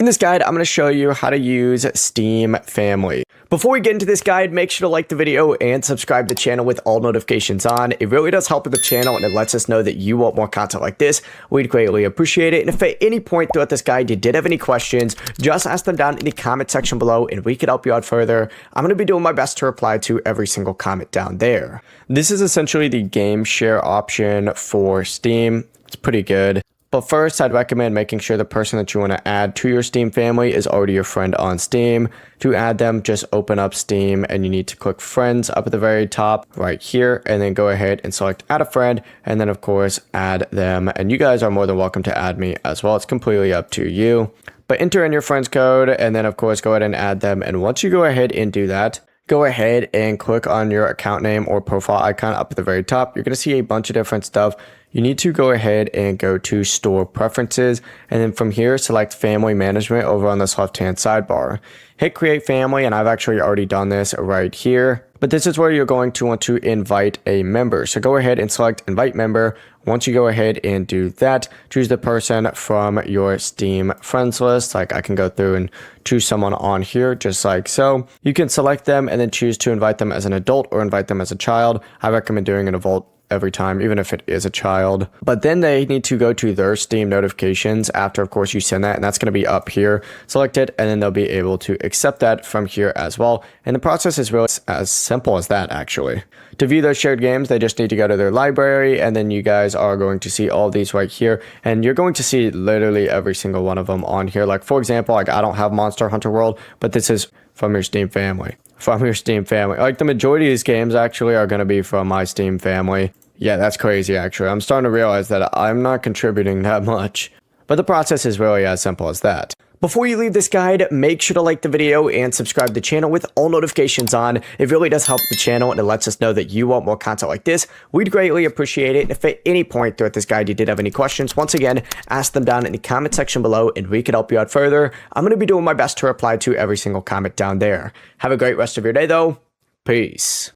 In this guide, I'm going to show you how to use Steam Family. Before we get into this guide, make sure to like the video and subscribe to the channel with all notifications on. It really does help with the channel and it lets us know that you want more content like this. We'd greatly appreciate it. And if at any point throughout this guide you did have any questions, just ask them down in the comment section below and we could help you out further. I'm going to be doing my best to reply to every single comment down there. This is essentially the game share option for Steam. It's pretty good. But first, I'd recommend making sure the person that you want to add to your Steam family is already your friend on Steam. To add them, just open up Steam and you need to click Friends up at the very top right here and then go ahead and select Add a Friend and then of course add them. And you guys are more than welcome to add me as well. It's completely up to you. But enter in your friends code and then of course go ahead and add them. And once you go ahead and do that, go ahead and click on your account name or profile icon up at the very top. You're going to see a bunch of different stuff. You need to go ahead and go to Store Preferences, and then from here, select Family Management over on this left-hand sidebar. Hit Create Family, and I've actually already done this right here. But this is where you're going to want to invite a member. So go ahead and select Invite Member. Once you go ahead and do that, choose the person from your Steam friends list. Like I can go through and choose someone on here just like so. You can select them and then choose to invite them as an adult or invite them as a child. I recommend doing an adult every time, even if it is a child. But then they need to go to their Steam notifications after, of course, you send that, and that's going to be up here. Select it, and then they'll be able to accept that from here as well. And the process is really as simple as that, actually. To view those shared games, they just need to go to their library, and then you guys are going to see all these right here. And you're going to see literally every single one of them on here. Like, for example, like I don't have Monster Hunter World, but this is from your Steam family. From your Steam family. Like the majority of these games actually are going to be from my Steam family. Yeah, that's crazy actually. I'm starting to realize that I'm not contributing that much. But the process is really as simple as that. Before you leave this guide, make sure to like the video and subscribe to the channel with all notifications on. It really does help the channel and it lets us know that you want more content like this. We'd greatly appreciate it. And if at any point throughout this guide you did have any questions, once again, ask them down in the comment section below and we could help you out further. I'm going to be doing my best to reply to every single comment down there. Have a great rest of your day though. Peace.